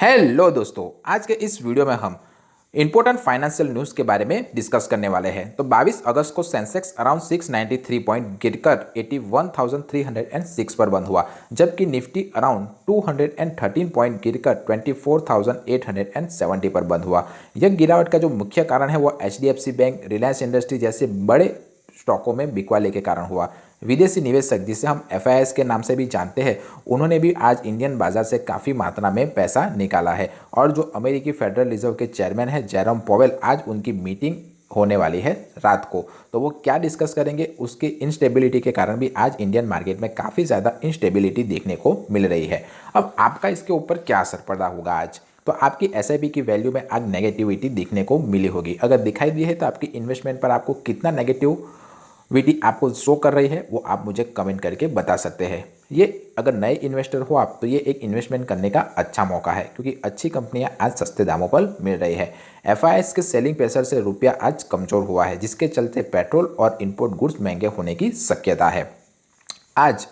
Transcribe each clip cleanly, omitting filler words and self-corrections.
Hello दोस्तों, आज के इस वीडियो में हम इंपॉर्टेंट फाइनेंशियल न्यूज़ के बारे में डिस्कस करने वाले हैं। तो 22 अगस्त को सेंसेक्स अराउंड 693 पॉइंट गिरकर 81,306 पर बंद हुआ, जबकि निफ्टी अराउंड 213 पॉइंट गिरकर 24,870 पर बंद हुआ। यह गिरावट का जो मुख्य कारण है वो HDFC बैंक, रिलायंस इंडस्ट्री जैसे बड़े स्टॉकों में बिकवाले के कारण हुआ। विदेशी निवेशक, जिसे हम FIIs के नाम से भी जानते हैं, उन्होंने भी आज इंडियन बाजार से काफ़ी मात्रा में पैसा निकाला है। और जो अमेरिकी फेडरल रिजर्व के चेयरमैन हैं जेरोम पॉवेल, आज उनकी मीटिंग होने वाली है रात को। तो वो क्या डिस्कस करेंगे, उसकी इंस्टेबिलिटी के कारण भी आज इंडियन मार्केट में काफ़ी ज़्यादा इंस्टेबिलिटी देखने को मिल रही है। अब आपका इसके ऊपर क्या असर पड़ा होगा आज? तो आपकी SIP की वैल्यू में आज नेगेटिविटी देखने को मिली होगी। अगर दिखाई दी है तो आपकी इन्वेस्टमेंट पर आपको कितना नेगेटिविटी आपको शो कर रही है वो आप मुझे कमेंट करके बता सकते हैं। ये अगर नए इन्वेस्टर हो आप, तो ये एक इन्वेस्टमेंट करने का अच्छा मौका है, क्योंकि अच्छी कंपनियां आज सस्ते दामों पर मिल रही है। FIIs के सेलिंग प्रेशर से रुपया आज कमज़ोर हुआ है, जिसके चलते पेट्रोल और इंपोर्ट गुड्स महंगे होने की शक्यता है। आज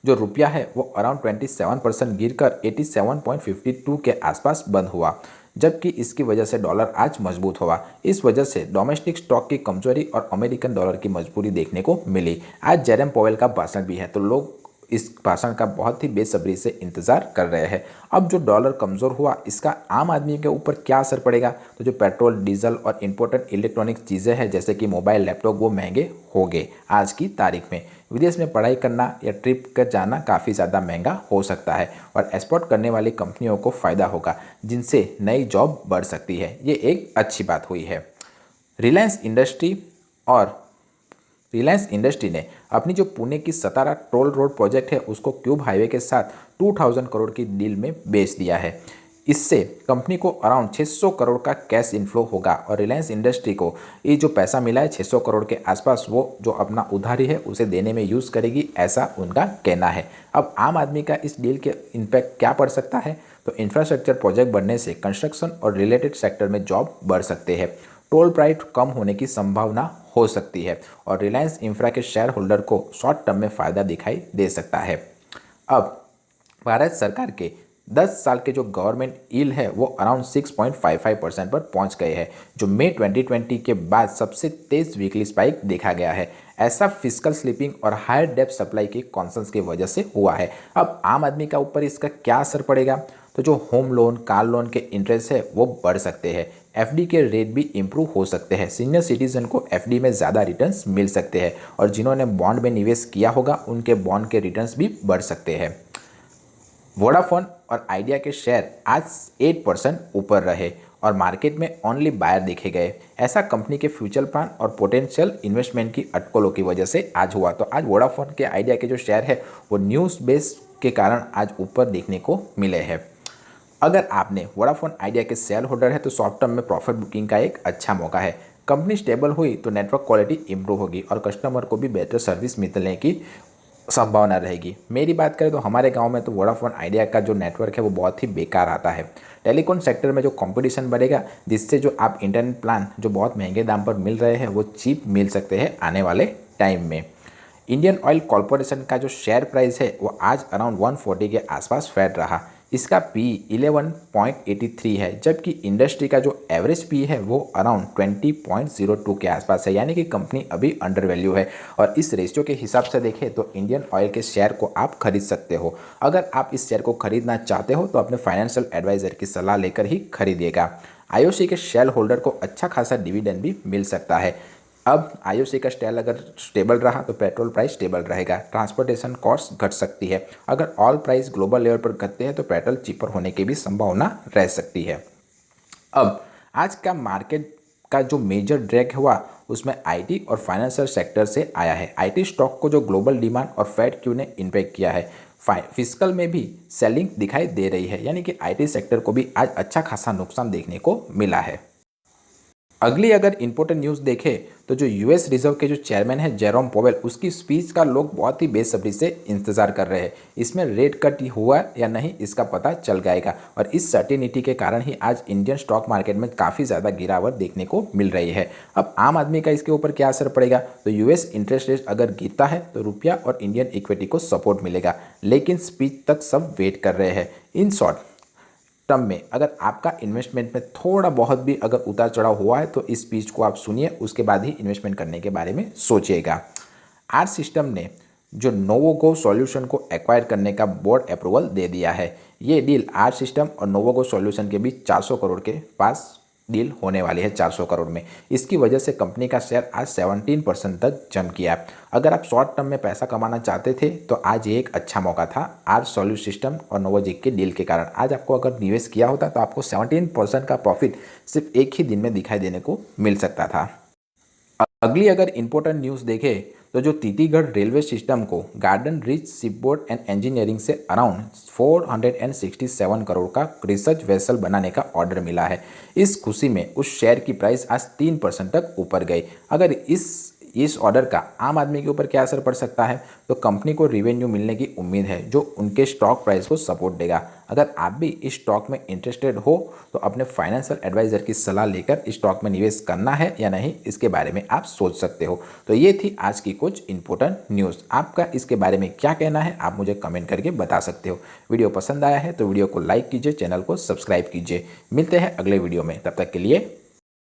जो रुपया है वो अराउंड 27% गिरकर 87.52 के आसपास बंद हुआ, जबकि इसकी वजह से डॉलर आज मजबूत हुआ। इस वजह से डोमेस्टिक स्टॉक की कमजोरी और अमेरिकन डॉलर की मजबूरी देखने को मिली। आज जेरोम पॉवेल का भाषण भी है, तो लोग इस भाषण का बहुत ही बेसब्री से इंतजार कर रहे हैं। अब जो डॉलर कमज़ोर हुआ, इसका आम आदमी के ऊपर क्या असर पड़ेगा? तो जो पेट्रोल, डीजल और इम्पोर्टेंट इलेक्ट्रॉनिक चीज़ें हैं जैसे कि मोबाइल, लैपटॉप, वो महंगे हो गए। आज की तारीख में विदेश में पढ़ाई करना या ट्रिप कर जाना काफ़ी ज़्यादा महंगा हो सकता है, और एक्सपोर्ट करने वाली कंपनियों को फ़ायदा होगा, जिनसे नई जॉब बढ़ सकती है। ये एक अच्छी बात हुई है। रिलायंस इंडस्ट्री ने अपनी जो पुणे की सतारा टोल रोड प्रोजेक्ट है उसको क्यूब हाईवे के साथ 2000 करोड़ की डील में बेच दिया है। इससे कंपनी को अराउंड 600 करोड़ का कैश इनफ्लो होगा, और रिलायंस इंडस्ट्री को ये जो पैसा मिला है 600 करोड़ के आसपास, वो जो अपना उधारी है उसे देने में यूज़ करेगी, ऐसा उनका कहना है। अब आम आदमी का इस डील के इम्पैक्ट क्या पड़ सकता है? तो इंफ्रास्ट्रक्चर प्रोजेक्ट बढ़ने से कंस्ट्रक्शन और रिलेटेड सेक्टर में जॉब बढ़ सकते हैं, टोल प्राइस कम होने की संभावना हो सकती है, और रिलायंस इंफ्रा के शेयर होल्डर को शॉर्ट टर्म में फ़ायदा दिखाई दे सकता है। अब भारत सरकार के 10 साल के जो गवर्नमेंट यील्ड है वो अराउंड 6.55% पर पहुंच गए हैं, जो मई 2020 के बाद सबसे तेज वीकली स्पाइक देखा गया है। ऐसा फिस्कल स्लिपिंग और हायर डेब्ट सप्लाई की कॉन्सर्न्स की वजह से हुआ है। अब आम आदमी का ऊपर इसका क्या असर पड़ेगा? तो जो होम लोन, कार लोन के इंटरेस्ट है वो बढ़ सकते हैं, FD के रेट भी इम्प्रूव हो सकते हैं, सीनियर सिटीजन को FD में ज़्यादा रिटर्न्स मिल सकते हैं, और जिन्होंने बॉन्ड में निवेश किया होगा उनके बॉन्ड के रिटर्न्स भी बढ़ सकते हैं। वोडाफोन और आइडिया के शेयर आज 8% ऊपर रहे, और मार्केट में ओनली बायर देखे गए। ऐसा कंपनी के फ्यूचर प्लान और पोटेंशियल इन्वेस्टमेंट की अटकलों की वजह से आज हुआ। तो आज वोडाफोन के आइडिया के जो शेयर है वो न्यूज़ बेस के कारण आज ऊपर देखने को मिले हैं। अगर आपने वोडाफोन आइडिया के शेयर होल्डर है तो शॉर्ट टर्म में प्रॉफिट बुकिंग का एक अच्छा मौका है। कंपनी स्टेबल हुई तो नेटवर्क क्वालिटी इंप्रूव होगी, और कस्टमर को भी बेहतर सर्विस मिलने की संभावना रहेगी। मेरी बात करें तो हमारे गांव में तो वोडाफोन आइडिया का जो नेटवर्क है वो बहुत ही बेकार आता है। टेलीकॉम सेक्टर में जो कंपटीशन बढ़ेगा, जिससे जो आप इंटरनेट प्लान जो बहुत महंगे दाम पर मिल रहे हैं वो चीप मिल सकते हैं आने वाले टाइम में। इंडियन ऑयल कॉरपोरेशन का जो शेयर प्राइस है वो आज अराउंड 140 के आसपास फेड रहा। इसका P 11.83 है, जबकि इंडस्ट्री का जो एवरेज P है वो अराउंड 20.02 के आसपास है, यानी कि कंपनी अभी अंडर वैल्यू है। और इस रेशियो के हिसाब से देखें तो इंडियन ऑयल के शेयर को आप खरीद सकते हो। अगर आप इस शेयर को खरीदना चाहते हो तो अपने फाइनेंशियल एडवाइजर की सलाह लेकर ही खरीदिएगा। IOC के शेयर होल्डर को अच्छा खासा डिविडेंड भी मिल सकता है। अब IOC का शेयर अगर स्टेबल रहा तो पेट्रोल प्राइस स्टेबल रहेगा, ट्रांसपोर्टेशन कॉस्ट घट सकती है। अगर ऑयल प्राइस ग्लोबल लेवल पर घटते हैं तो पेट्रोल चीपर होने की भी संभावना रह सकती है। अब आज का मार्केट का जो मेजर ड्रैग हुआ उसमें IT और फाइनेंशियल सेक्टर से आया है। IT स्टॉक को जो ग्लोबल डिमांड और फेड क्यू ने इम्पैक्ट किया है। फिस्कल में भी सेलिंग दिखाई दे रही है, यानी कि IT सेक्टर को भी आज अच्छा खासा नुकसान देखने को मिला है। अगली अगर इंपॉर्टेंट न्यूज़ देखें तो जो US रिजर्व के जो चेयरमैन है जेरोम पॉवेल, उसकी स्पीच का लोग बहुत ही बेसब्री से इंतजार कर रहे हैं। इसमें रेट कट हुआ या नहीं इसका पता चल जाएगा, और इस सर्टेनिटी के कारण ही आज इंडियन स्टॉक मार्केट में काफ़ी ज़्यादा गिरावट देखने को मिल रही है। अब आम आदमी का इसके ऊपर क्या असर पड़ेगा? तो US इंटरेस्ट रेट अगर गिरता है तो रुपया और इंडियन इक्विटी को सपोर्ट मिलेगा, लेकिन स्पीच तक सब वेट कर रहे हैं। इन शॉर्ट टर्म में अगर आपका इन्वेस्टमेंट में थोड़ा बहुत भी अगर उतार चढ़ाव हुआ है तो इस स्पीच को आप सुनिए, उसके बाद ही इन्वेस्टमेंट करने के बारे में सोचिएगा। आर सिस्टम ने जो नोवोगो सॉल्यूशन को एक्वायर करने का बोर्ड अप्रूवल दे दिया है। ये डील आर सिस्टम और नोवोगो सॉल्यूशन के बीच 400 करोड़ के पास डील होने वाली है, 400 करोड़ में। इसकी वजह से कंपनी का शेयर आज 17% तक जंप किया। अगर आप शॉर्ट टर्म में पैसा कमाना चाहते थे तो आज ये एक अच्छा मौका था। आर सॉल्यू सिस्टम और नोवोजिक के डील के कारण आज आपको अगर निवेश किया होता तो आपको 17% का प्रॉफिट सिर्फ एक ही दिन में दिखाई देने को मिल सकता था। अगली अगर इंपॉर्टेंट न्यूज़ देखें तो जो तीतीगढ़ रेलवे सिस्टम को गार्डन रिच शिपबोर्ड एंड इंजीनियरिंग से अराउंड 467 करोड़ का रिसर्च वेसल बनाने का ऑर्डर मिला है। इस खुशी में उस शेयर की प्राइस आज 3% तक ऊपर गई। अगर इस ऑर्डर का आम आदमी के ऊपर क्या असर पड़ सकता है, तो कंपनी को रिवेन्यू मिलने की उम्मीद है जो उनके स्टॉक प्राइस को सपोर्ट देगा। अगर आप भी इस स्टॉक में इंटरेस्टेड हो तो अपने फाइनेंशियल एडवाइजर की सलाह लेकर इस स्टॉक में निवेश करना है या नहीं, इसके बारे में आप सोच सकते हो। तो ये थी आज की कुछ इंपॉर्टेंट न्यूज़। आपका इसके बारे में क्या कहना है आप मुझे कमेंट करके बता सकते हो। वीडियो पसंद आया है तो वीडियो को लाइक कीजिए, चैनल को सब्सक्राइब कीजिए। मिलते हैं अगले वीडियो में, तब तक के लिए